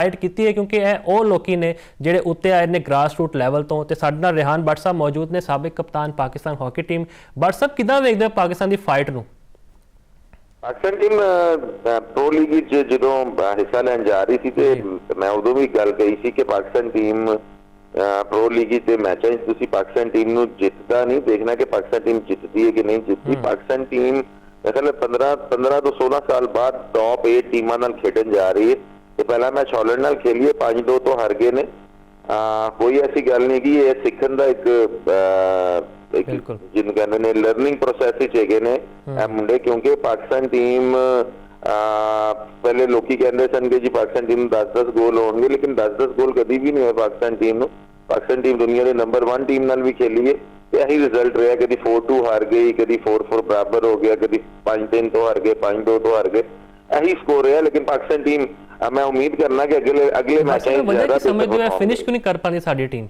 Highlight ਕੀਤੀ ਹੈ ਕਿਉਂਕਿ ਇਹ ਉਹ ਲੋਕੀ ਨੇ ਜਿਹੜੇ ਉੱਤੇ ਆਏ ਨੇ ਗ੍ਰਾਸ ਰੂਟ ਲੈਵਲ ਤੋਂ। ਤੇ ਸਾਡੇ ਨਾਲ ਰਿਹਾਨ ਬੱਟ ਸਾਹਿਬ ਮੌਜੂਦ ਨੇ, ਸਾਬਿਕ ਕਪਤਾਨ ਪਾਕਿਸਤਾਨ ਹਾਕੀ ਟੀਮ। ਬੱਟ ਸਾਹਿਬ, ਕਿੱਦਾਂ ਵੇਖਦੇ ਹੋ ਪਾਕਿਸਤਾਨ ਦੀ ਫਾਈਟ ਨੂੰ? ਪਾਕਿਸਤਾਨ ਟੀਮ ਪ੍ਰੋ ਲੀਗ ਵਿੱਚ ਜਦੋਂ ਹਿੱਸਾ ਲੈਣ ਜਾ ਰਹੀ ਸੀ ਤੇ ਮੈਂ ਉਦੋਂ ਵੀ ਗੱਲ ਕਹੀ ਸੀ ਕਿ ਪਾਕਿਸਤਾਨ ਟੀਮ ਪ੍ਰੋ ਲੀਗ ਦੇ ਮੈਚਾਂ 'ਚ ਤੁਸੀਂ ਪਾਕਿਸਤਾਨ ਟੀਮ ਨੂੰ ਜਿੱਤਦਾ ਨਹੀਂ ਦੇਖਣਾ ਕਿ ਪਾਕਿਸਤਾਨ ਟੀਮ ਜਿੱਤਦੀ ਹੈ ਕਿ ਨਹੀਂ ਜਿੱਤਦੀ। ਪਾਕਿਸਤਾਨ ਟੀਮ ਅਸਲ 15 ਤੋਂ 16 ਸਾਲ ਬਾਅਦ ਟੌਪ 8 ਟੀਮਾਂ ਨਾਲ ਖੇਡਣ ਜਾ ਰਹੀ ਹੈ। ਤੇ ਪਹਿਲਾ ਮੈਚ ਹਾਲੈਂਡ ਨਾਲ ਖੇਲੀਏ, 5-2 ਤੋਂ ਹਾਰ ਗਏ ਨੇ। ਕੋਈ ਐਸੀ ਗੱਲ ਨਹੀਂ ਕਿ ਇਹ ਸਿੱਖਣ ਦਾ ਇੱਕ ਜਿਹਨੂੰ ਕਹਿੰਦੇ ਨੇ ਲਰਨਿੰਗ ਪ੍ਰੋਸੈਸ ਵਿੱਚ ਹੈਗੇ ਨੇ ਇਹ ਮੁੰਡੇ, ਕਿਉਂਕਿ ਪਾਕਿਸਤਾਨ ਟੀਮ ਪਹਿਲੇ ਲੋਕੀ ਕਹਿੰਦੇ ਸਨ ਕਿ ਜੀ ਪਾਕਿਸਤਾਨ ਟੀਮ ਨੂੰ 10-10 ਗੋਲ ਹੋਣਗੇ, ਲੇਕਿਨ 10-10 ਗੋਲ ਕਦੀ ਵੀ ਨਹੀਂ ਹੋਏ ਪਾਕਿਸਤਾਨ ਟੀਮ ਨੂੰ। ਪਾਕਿਸਤਾਨ ਟੀਮ ਦੁਨੀਆ ਦੇ ਨੰਬਰ 1 ਟੀਮ ਨਾਲ ਵੀ ਖੇਲੀ ਹੈ ਤੇ ਇਹੀ ਰਿਜ਼ਲਟ ਰਿਹਾ, ਕਦੀ 4-2 ਹਾਰ ਗਈ, ਕਦੀ 4-4 ਬਰਾਬਰ ਹੋ ਗਿਆ, ਕਦੀ 5-3 ਤੋਂ ਹਾਰ ਗਏ, 5-2 ਤੋਂ ਹਾਰ ਗਏ, ਇਹੀ ਸਕੋਰ ਰਿਹਾ। ਲੇਕਿਨ ਪਾਕਿਸਤਾਨ ਟੀਮ मैं उम्मीद करना कि अगले मैच फिनिश क्यों नहीं कर पाती साडी टीम?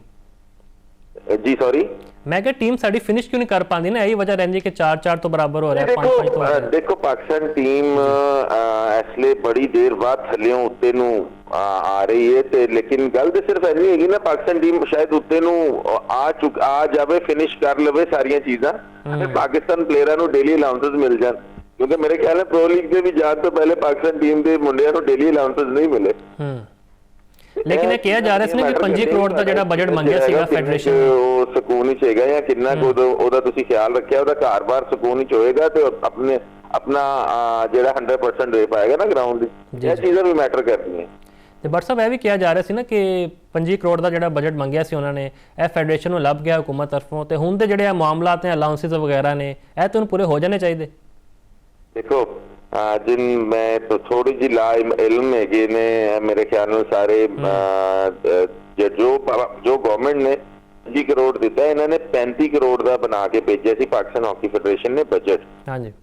जी सॉरी, मैं क्या टीम साडी फिनिश क्यों नहीं कर पाती ना? यही वजह रहती है कि 4-4 तो बराबर हो रहा है, 5-5 तो हो रहा है। देखो पाकिस्तान टीम इसलिए बड़ी देर बाद थल्लियों उत्ते नूं आ रही है ते, लेकिन गल तो सिर्फ इन्नी हैगी ना, पाकिस्तान टीम शायद उत्ते नूं आ जावे, फिनिश कर लवे सारियां चीज़ां। पाकिस्तान प्लेयरां नूं डेली अलाउंसेस मिल जाण, क्योंकि मेरे ख्याल है प्रो लीग के भी जाने तो पहले पाकिस्तान टीम के मुंडियां को डेली अलाउंसेस नहीं मिले। लेकिन ਇਹ ਕਿਹਾ ਜਾ ਰਿਹਾ ਸੀ ਨਾ ਕਿ 5 ਕਰੋੜ ਦਾ ਜਿਹੜਾ ਬਜਟ ਮੰਗਿਆ ਸੀਗਾ ਫੈਡਰੇਸ਼ਨ ਨੇ, ਉਹ ਸਕੂਨ ਵਿੱਚ ਹੈਗਾ ਜਾਂ ਕਿੰਨਾ ਕੁ ਉਹਦਾ ਤੁਸੀਂ ਖਿਆਲ ਰੱਖਿਆ, ਉਹਦਾ ਘਰ-ਬਾਰ ਸਕੂਨ ਵਿੱਚ ਹੋਏਗਾ ਤੇ ਆਪਣਾ ਜਿਹੜਾ 100% ਦੇ ਪਾਏਗਾ ਨਾ ਗਰਾਊਂਡ ਦੀ। ਇਹ ਚੀਜ਼ਾਂ ਵੀ ਮੈਟਰ ਕਰਦੀਆਂ। ਤੇ ਬੱਟ ਸਾਹਿਬ, ਇਹ ਵੀ ਕਿਹਾ ਜਾ ਰਿਹਾ ਸੀ ਨਾ ਕਿ 5 ਕਰੋੜ ਦਾ ਜਿਹੜਾ ਬਜਟ ਮੰਗਿਆ ਸੀ ਉਹਨਾਂ ਨੇ, ਇਹ ਫੈਡਰੇਸ਼ਨ ਨੂੰ ਲੱਭ ਗਿਆ ਹੁਕੂਮਤ ਤਰਫੋਂ, ਤੇ ਹੁਣ ਦੇ ਜਿਹੜੇ ਮਾਮਲਾਤ ਨੇ ਅਲਾਉਂਸਸ ਵਗੈਰਾ ਨੇ, ਇਹ ਤਾਂ ਹੁਣ ਪੂਰੇ ਹੋ ਜਾਣੇ ਚਾਹੀਦੇ। देखो जिन में तो थोड़ी जी ला इल्म है ने मेरे ख्याल में सारे जो गवर्नमेंट ने 5 करोड़ दिता है, इन्होंने 35 करोड़ का बना के भेजा सी पाकिस्तान हॉकी फेडरेशन ने बजट।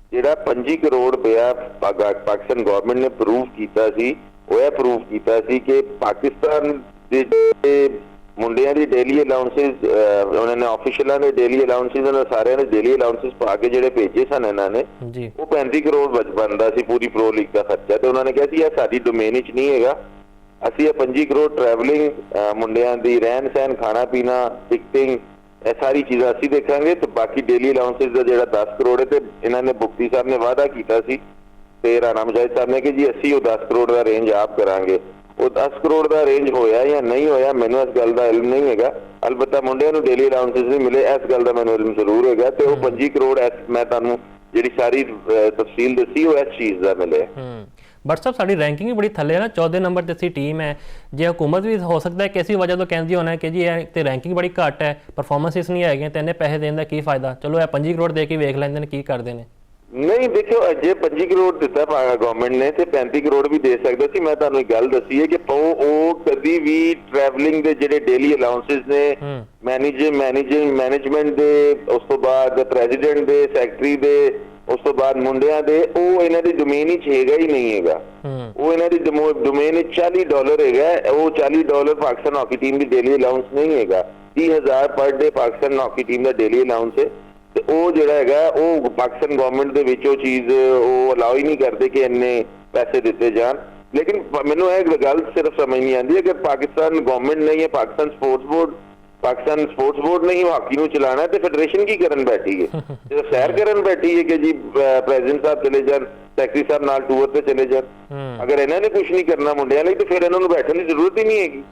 जिहड़ा 25 करोड़ रुपया पाकिस्तान गवर्नमेंट ने प्रूव किया सी, वो यह प्रूव किया सी कि पाकिस्तान दे मुंडियां दी डेली अलाउंसेस, उन्होंने ऑफिशियलां दे डेली अलाउंसेस और सारे ने डेली अलाउंसेस पा के जिहड़े भेजे सन इन्होंने, वो 35 करोड़ बनता सी पूरी प्रो लीग का खर्चा। तो उन्होंने कहा सी यह साडी डोमेन विच नहीं हैगा, असीं 25 करोड़ ट्रैवलिंग मुंडियां दी रहन सहन खाना पीना टिकटिंग ये सारी चीज़ां असीं देखांगे, तो बाकी डेली अलाउंसेस का जिहड़ा 10 करोड़ है, तो इन्होंने मुफ्ती साहब ने वादा किया सी ते राणा मुजाहिद साहब ने कि जी असीं वो 10 करोड़ का रेंज आप करांगे। वो 10 करोड़ का रेंज होया या नहीं होया मैनू इस गल का इल्म नहीं है, अलबत्ता मुंडियां नूं डेली अलाउंसेस नहीं मिले, इस गल का मैनू इल्म जरूर है। तो वो 25 करोड़ मैं तुहानूं जिहड़ी सारी तफसील दसी वो इस चीज़ का मिले। बट साहब, साडी रैंकिंग भी बड़ी थल्ले ना, 14 नंबर ते असीं टीम है। जे हुकूमत भी हो सकता है किसी वजह तो कहती होना है कि जी ये रैंकिंग बड़ी घट है, परफॉर्मेंसिस नहीं है, तो इन्ने पैसे देने का की फायदा? चलो ये 25 करोड़ दे के वेख लैंदे ने की करते हैं। नहीं देखो, जे 25 करोड़ दिता गवर्नमेंट ने तो 35 करोड़ भी दे सकते सी। मैं तुहानूं एक गल दसी है कि कभी भी ट्रैवलिंग दे जिहड़े डेली अलाउंसेस ने मैनेजमेंट दे, उस तो बाद प्रेजिडेंट दे, सैकटरी दे, उस तो बाद मुंडियां दे, वो इन्हां दी डोमेन विच हैगा ही नहीं हैगा। वो इन्हां दी डोमेन विच $40 हैगा, वो $40 Pakistan hockey team the daily allowance नहीं हैगा। 30,000 per day Pakistan hockey team दा डेली अलाउंस है। ਤੇ ਉਹ ਜਿਹੜਾ ਹੈਗਾ ਉਹ ਪਾਕਿਸਤਾਨ ਗਵਰਨਮੈਂਟ ਦੇ ਵਿੱਚ ਉਹ ਚੀਜ਼ ਉਹ ਅਲਾਉ ਹੀ ਨਹੀਂ ਕਰਦੇ ਕਿ ਇੰਨੇ ਪੈਸੇ ਦਿੱਤੇ ਜਾਣ। ਲੇਕਿਨ ਮੈਨੂੰ ਇਹ ਗੱਲ ਸਿਰਫ ਸਮਝ ਨਹੀਂ ਆਉਂਦੀ ਕਿ ਪਾਕਿਸਤਾਨ ਗਵਰਨਮੈਂਟ ਨੇ ਜਾਂ ਪਾਕਿਸਤਾਨ ਸਪੋਰਟਸ ਬੋਰਡ ਨੇ ਹੀ ਹਾਕੀ ਨੂੰ ਚਲਾਉਣਾ ਤੇ ਫੈਡਰੇਸ਼ਨ ਕੀ ਕਰਨ ਬੈਠੀ ਹੈ? ਜਦੋਂ ਸੈਰ ਕਰਨ ਬੈਠੀ ਹੈ ਕਿ ਜੀ ਪ੍ਰੈਜ਼ੀਡੈਂਟ ਸਾਹਿਬ ਚਲੇ ਜਾਣ, ਸੈਕਟਰੀ ਸਾਹਿਬ ਨਾਲ ਟੂਰ ਤੇ ਚਲੇ ਜਾਣ। ਅਗਰ ਇਹਨਾਂ ਨੇ ਕੁਝ ਨਹੀਂ ਕਰਨਾ ਮੁੰਡਿਆਂ ਲਈ, ਤੇ ਫਿਰ ਇਹਨਾਂ ਨੂੰ ਬੈਠਣ ਦੀ ਜ਼ਰੂਰਤ ਹੀ ਨਹੀਂ ਹੈਗੀ।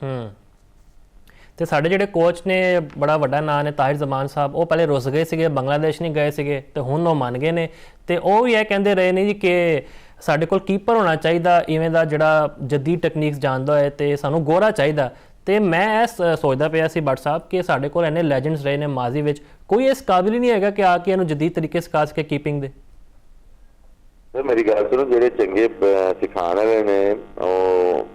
ਤੇ ਸਾਡੇ ਜਿਹੜੇ ਕੋਚ ਨੇ, ਬੜਾ ਵੱਡਾ ਨਾਂ ਨੇ ਤਾਹਿਰ ਜ਼ਮਾਨ ਸਾਹਿਬ, ਉਹ ਪਹਿਲੇ ਰੁੱਸ ਗਏ ਸੀਗੇ, ਬੰਗਲਾਦੇਸ਼ ਨਹੀਂ ਗਏ ਸੀਗੇ, ਤੇ ਹੁਣ ਉਹ ਮੰਨ ਗਏ ਨੇ। ਤੇ ਉਹ ਵੀ ਇਹ ਕਹਿੰਦੇ ਰਹੇ ਨੇ ਜੀ ਕਿ ਸਾਡੇ ਕੋਲ ਕੀਪਰ ਹੋਣਾ ਚਾਹੀਦਾ ਇਵੇਂ ਦਾ ਜਿਹੜਾ ਜਦੀਦ ਟੈਕਨੀਕਸ ਜਾਣਦਾ ਹੋਏ, ਤੇ ਸਾਨੂੰ ਗੋਰਾ ਚਾਹੀਦਾ। ਤੇ ਮੈਂ ਇਹ ਸੋਚਦਾ ਪਿਆ ਸੀ ਬੱਟ ਸਾਹਿਬ ਕਿ ਸਾਡੇ ਕੋਲ ਇੰਨੇ ਲੈਜੈਂਡਸ ਰਹੇ ਨੇ ਮਾਜ਼ੀ ਵਿੱਚ, ਕੋਈ ਇਸ ਕਾਬਿਲ ਹੀ ਨਹੀਂ ਹੈਗਾ ਕਿ ਆ ਕੇ ਇਹਨੂੰ ਜਦੀਦ ਤਰੀਕੇ ਸਿਖਾ ਸਕੇ ਕੀਪਿੰਗ ਦੇ। ਮੇਰੀ ਗੱਲ ਸੁਣੋ, ਜਿਹੜੇ ਚੰਗੇ ਸਿਖਾਉਣ ਵਾਲੇ ਨੇ ਉਹ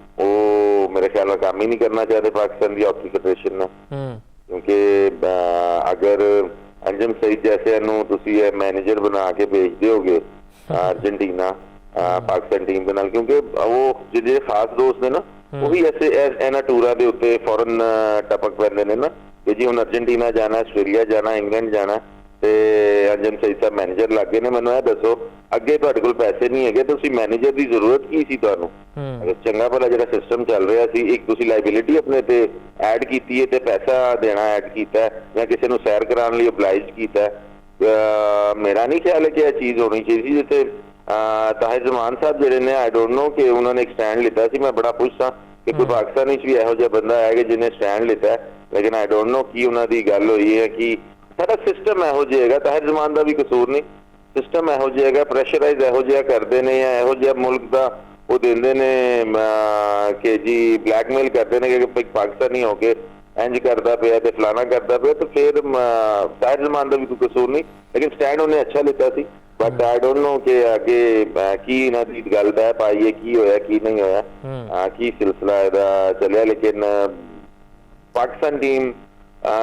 मेरे ख्याल में काम ही नहीं करना चाहते पाकिस्तान की हॉकी फेडरेशन ने, क्योंकि अगर अंजुम सईद जैसे तुसी मैनेजर बना के भेज दोगे अर्जेंटीना पाकिस्तान टीम के नाल, क्योंकि वो जिहड़े खास दोस्त ने ना वही ऐसे इन्हां टूरां दे उत्ते फौरन टपक पैंदे ने ना कि जी हुण अर्जेंटीना जाना, आस्ट्रेलिया जाना, इंग्लैंड जाना, ਤੇ ਅੰਜਨ ਸਹੀ ਸਾਹਿਬ ਮੈਨੇਜਰ ਲੱਗੇ ਨੇ। ਮੈਨੂੰ ਇਹ ਦੱਸੋ, ਅੱਗੇ ਤੁਹਾਡੇ ਕੋਲ ਪੈਸੇ ਨਹੀਂ ਹੈਗੇ, ਤੁਸੀਂ ਮੈਨੇਜਰ ਦੀ ਜ਼ਰੂਰਤ ਕੀ ਸੀ ਤੁਹਾਨੂੰ? ਅਗਰ ਚੰਗਾ ਭਲਾ ਜਿਹੜਾ ਸਿਸਟਮ ਚੱਲ ਰਿਹਾ ਸੀ, ਇੱਕ ਤੁਸੀਂ ਲਾਇਬਿਲਿਟੀ ਆਪਣੇ ਤੇ ਐਡ ਕੀਤੀ ਹੈ ਤੇ ਪੈਸਾ ਦੇਣਾ ਐਡ ਕੀਤਾ ਹੈ, ਜਾਂ ਕਿਸੇ ਨੂੰ ਸੈਰ ਕਰਾਉਣ ਲਈ ਅਪਲਾਈਜ਼ ਕੀਤਾ ਹੈ। ਮੇਰਾ ਨਹੀਂ ਖਿਆਲ ਹੈ ਕਿ ਇਹ ਚੀਜ਼ ਹੋਣੀ ਚਾਹੀਦੀ। ਜਿੱਥੇ ਤਾਹਿਰ ਜ਼ਮਾਨ ਸਾਹਿਬ ਜਿਹੜੇ ਨੇ, ਆਈ ਡੋਂਟ ਨੋ ਕਿ ਉਹਨਾਂ ਨੇ ਇੱਕ ਸਟੈਂਡ ਲਿੱਤਾ ਸੀ। ਮੈਂ ਬੜਾ ਪੁੱਛਦਾ ਕਿ ਕੋਈ ਪਾਕਿਸਤਾਨ ਵਿੱਚ ਵੀ ਇਹੋ ਜਿਹਾ ਬੰਦਾ ਹੈ ਕਿ ਜਿਹਨੇ ਸਟੈਂਡ ਲਿੱਤਾ, ਲੇਕਿਨ ਆਈ ਡੋਂਟ ਨੋ ਕੀ ਉਹਨਾਂ ਦੀ ਗੱਲ ਹੋਈ ਹੈ ਕਿ ਸਾਡਾ ਸਿਸਟਮ ਇਹੋ ਜਿਹਾ ਹੈਗਾ। ਤਾਹਿਰ ਜ਼ਮਾਨ ਦਾ ਵੀ ਕਸੂਰ ਨਹੀਂ, ਸਿਸਟਮ ਇਹੋ ਜਿਹਾ ਹੈਗਾ, ਪ੍ਰੈਸ਼ਰਾਈਜ਼ ਇਹੋ ਜਿਹਾ ਕਰਦੇ ਨੇ, ਜਾਂ ਇਹੋ ਜਿਹਾ ਮੁਲਕ ਦਾ ਉਹ ਦਿੰਦੇ ਨੇ ਕਿ ਜੀ ਬਲੈਕਮੇਲ ਕਰਦੇ ਨੇ ਕਿ ਪਾਕਿਸਤਾਨੀ ਹੋ ਕੇ ਇੰਜ ਕਰਦਾ ਪਿਆ ਤੇ ਫਲਾਣਾ ਕਰਦਾ ਪਿਆ, ਤੇ ਫਿਰ ਤਾਹਿਰ ਜ਼ਮਾਨ ਦਾ ਵੀ ਕੋਈ ਕਸੂਰ ਨਹੀਂ, ਲੇਕਿਨ ਸਟੈਂਡ ਉਹਨੇ ਅੱਛਾ ਲਿੱਤਾ ਸੀ। ਬਟ ਆਈ ਡੋਂਟ ਨੋ ਕਿ ਅੱਗੇ ਕੀ ਇਹਨਾਂ ਦੀ ਗੱਲ ਦਾ ਪਾਈਏ, ਕੀ ਹੋਇਆ ਕੀ ਨਹੀਂ ਹੋਇਆ, ਕੀ ਸਿਲਸਿਲਾ ਇਹਦਾ ਚੱਲਿਆ। ਲੇਕਿਨ ਪਾਕਿਸਤਾਨ ਟੀਮ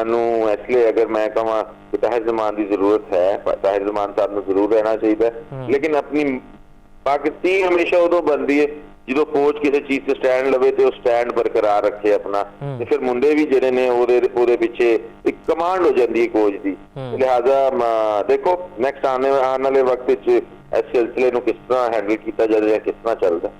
ਨੂੰ ਇਸ ਲਈ ਅਗਰ ਮੈਂ ਕਹਾਂ ਕਿ ਤਾਹਿਰ ਜ਼ਮਾਨ ਦੀ ਜ਼ਰੂਰਤ ਹੈ, ਤਾਹਿਰ ਜ਼ਮਾਨ ਸਾਹਿਬ ਨੂੰ ਜ਼ਰੂਰ ਰਹਿਣਾ ਚਾਹੀਦਾ, ਲੇਕਿਨ ਆਪਣੀ ਪਾਕਿਸਤਾਨ ਹਮੇਸ਼ਾ ਉਦੋਂ ਬਣਦੀ ਹੈ ਜਦੋਂ ਕੋਚ ਕਿਸੇ ਚੀਜ਼ ਤੇ ਸਟੈਂਡ ਲਵੇ ਤੇ ਉਹ ਸਟੈਂਡ ਬਰਕਰਾਰ ਰੱਖੇ ਆਪਣਾ, ਤੇ ਫਿਰ ਮੁੰਡੇ ਵੀ ਜਿਹੜੇ ਨੇ ਉਹਦੇ ਪਿੱਛੇ ਇੱਕ ਕਮਾਂਡ ਹੋ ਜਾਂਦੀ ਹੈ ਕੋਚ ਦੀ। ਲਿਹਾਜ਼ਾ ਦੇਖੋ ਨੈਕਸਟ ਆਉਣ ਵਾਲੇ ਵਕਤ ਵਿੱਚ ਇਸ ਸਿਲਸਿਲੇ ਨੂੰ ਕਿਸ ਤਰ੍ਹਾਂ ਹੈਂਡਲ ਕੀਤਾ ਜਾਵੇ ਜਾਂ ਕਿਸ ਤਰ੍ਹਾਂ ਚੱਲਦਾ।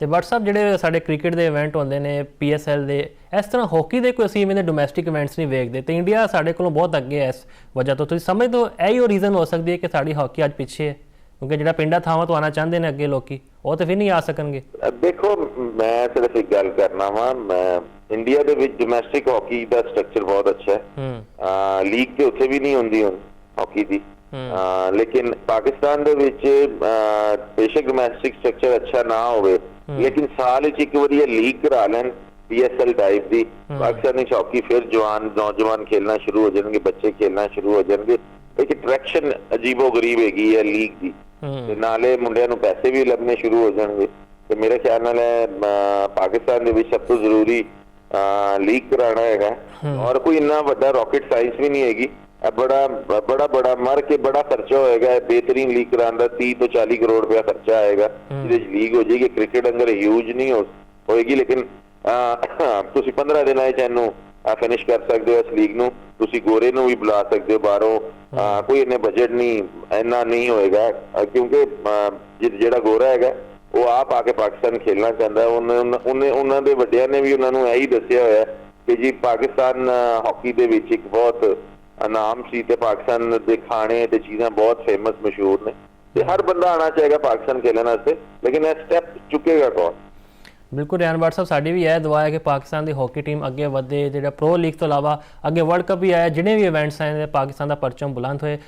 ਤੇ ਬਟ ਸਾਹਿਬ ਜਿਹੜੇ ਸਾਡੇ ਕ੍ਰਿਕਟ ਦੇ ਇਵੈਂਟ ਹੁੰਦੇ ਨੇ PSL ਦੇ, ਇਸ ਤਰ੍ਹਾਂ ਹਾਕੀ ਦੇ ਕੋਈ ਅਸੀਂ ਇਹਦੇ ਡੋਮੈਸਟਿਕ ਇਵੈਂਟਸ ਨਹੀਂ ਵੇਖਦੇ, ਤੇ ਇੰਡੀਆ ਸਾਡੇ ਕੋਲੋਂ ਬਹੁਤ ਅੱਗੇ ਹੈ ਇਸ ਵਜ੍ਹਾ ਤੋਂ। ਤੁਸੀਂ ਸਮਝਦੇ ਹੋ ਇਹੀ ਉਹ ਰੀਜ਼ਨ ਹੋ ਸਕਦੀ ਹੈ ਕਿ ਸਾਡੀ ਹਾਕੀ ਅੱਜ ਪਿੱਛੇ ਹੈ? ਕਿਉਂਕਿ ਜਿਹੜਾ ਪਿੰਡਾਂ ਥਾਵਾਂ ਤੋਂ ਆਉਣਾ ਚਾਹੁੰਦੇ ਨੇ ਅੱਗੇ ਲੋਕੀ, ਉਹ ਤਾਂ ਫਿਰ ਨਹੀਂ ਆ ਸਕਣਗੇ। ਦੇਖੋ ਮੈਂ ਸਿਰਫ ਇੱਕ ਗੱਲ ਕਰਨਾ ਵਾ, ਮੈਂ ਇੰਡੀਆ ਦੇ ਵਿੱਚ ਡੋਮੈਸਟਿਕ ਹਾਕੀ ਦਾ ਸਟਰਕਚਰ ਬਹੁਤ ਅੱਛਾ ਹੈ। ਲੀਗ ਤੇ ਉੱਥੇ ਵੀ ਨਹੀਂ ਹੁੰਦੀ ਹੁਣ ਹਾਕੀ ਦੀ, ਲੇਕਿਨ ਪਾਕਿਸਤਾਨ ਦੇ ਵਿੱਚ ਬੇਸ਼ੱਕ ਡੋਮੈਸਟਿਕ ਸਟਰਕਚਰ ਅੱਛਾ ਨਾ ਹੋਵੇ, ਲੇਕਿਨ ਸਾਲ ਵਿੱਚ ਇੱਕ ਵਾਰੀ ਲੀਗ ਕਰਾ ਲੈਣ PSL ਟਾਈਪ ਦੀ, ਪਾਕਿਸਤਾਨੀ ਹਾਕੀ ਫਿਰ ਨੌਜਵਾਨ ਖੇਲਣਾ ਸ਼ੁਰੂ ਹੋ ਜਾਣਗੇ, ਬੱਚੇ ਖੇਲਣਾ ਸ਼ੁਰੂ ਹੋ ਜਾਣਗੇ। ਇੱਕ ਅਟਰੈਕਸ਼ਨ ਅਜੀਬੋ ਗਰੀਬ ਹੈਗੀ ਹੈ ਲੀਗ ਦੀ, ਤੇ ਨਾਲੇ ਮੁੰਡਿਆਂ ਨੂੰ ਪੈਸੇ ਵੀ ਲੱਭਣੇ ਸ਼ੁਰੂ ਹੋ ਜਾਣਗੇ। ਤੇ ਮੇਰੇ ਖਿਆਲ ਨਾਲ ਪਾਕਿਸਤਾਨ ਦੇ ਵਿੱਚ ਸਭ ਤੋਂ ਜ਼ਰੂਰੀ ਲੀਗ ਕਰਾਉਣਾ ਹੈਗਾ, ਔਰ ਕੋਈ ਇੰਨਾ ਵੱਡਾ ਰਾਕਟ ਸਾਇੰਸ ਵੀ ਨਹੀਂ ਹੈਗੀ। ਬੜਾ ਮਰ ਕੇ ਬੜਾ ਖਰਚਾ ਹੋਏਗਾ ਬਿਹਤਰੀਨ ਲੀਗ ਕਰਾਉਣ ਦਾ, 30 ਤੋਂ 40 ਕਰੋੜ ਰੁਪਇਆ ਖਰਚਾ ਆਏਗਾ, ਜਿਹਦੇ ਚ ਲੀਗ ਹੋ ਜਾਏਗੀ। ਕ੍ਰਿਕਟ ਅੰਦਰ ਹਿਊਜ ਨਹੀਂ ਹੋਏਗੀ, ਲੇਕਿਨ ਤੁਸੀਂ 15 ਦਿਨਾਂ ਵਿੱਚ ਇਹਨੂੰ ਫਿਨਿਸ਼ ਕਰ ਸਕਦੇ ਹੋ ਇਸ ਲੀਗ ਨੂੰ। ਤੁਸੀਂ ਗੋਰੇ ਨੂੰ ਵੀ ਬੁਲਾ ਸਕਦੇ ਹੋ ਬਾਹਰੋਂ, ਕੋਈ ਇੰਨੇ ਬਜਟ ਨਹੀਂ ਇੰਨਾ ਨਹੀਂ ਹੋਏਗਾ, ਕਿਉਂਕਿ ਜਿਹੜਾ ਗੋਰਾ ਹੈਗਾ ਉਹ ਆਪ ਆ ਕੇ ਪਾਕਿਸਤਾਨ ਖੇਲਣਾ ਚਾਹੁੰਦਾ। ਉਹਨਾਂ ਦੇ ਵੱਡਿਆਂ ਨੇ ਵੀ ਉਹਨਾਂ ਨੂੰ ਇਹੀ ਦੱਸਿਆ ਹੋਇਆ ਕਿ ਜੀ ਪਾਕਿਸਤਾਨ ਹਾਕੀ ਦੇ ਵਿੱਚ ਇੱਕ ਬਹੁਤ ਨਾਮ ਸੀ, ਤੇ ਪਾਕਿਸਤਾਨ ਦੇ ਖਾਣੇ ਤੇ ਚੀਜ਼ਾਂ ਬਹੁਤ ਫੇਮਸ ਮਸ਼ਹੂਰ ਨੇ, ਤੇ ਹਰ ਬੰਦਾ ਆਉਣਾ ਚਾਹੇਗਾ ਪਾਕਿਸਤਾਨ ਖੇਲਣ ਵਾਸਤੇ, ਲੇਕਿਨ ਇਹ ਸਟੈਪ ਚੁੱਕੇਗਾ ਕੌਣ? ਬਿਲਕੁਲ ਰਿਆਨ ਭੱਟ ਸਾਹਿਬ, ਸਾਡੀ ਵੀ ਇਹ ਦੁਆ ਹੈ ਕਿ ਪਾਕਿਸਤਾਨ ਦੀ ਹਾਕੀ ਟੀਮ ਅੱਗੇ ਵਧੇ, ਜਿਹੜਾ ਪ੍ਰੋ ਲੀਗ ਤੋਂ ਇਲਾਵਾ ਅੱਗੇ ਵਰਲਡ ਕੱਪ ਵੀ ਆਇਆ, ਜਿਹੜੇ ਵੀ ਇਵੈਂਟਸ ਆਏ ਨੇ ਪਾਕਿਸਤਾਨ ਦਾ ਪਰਚਮ ਬੁਲੰਦ ਹੋਏ।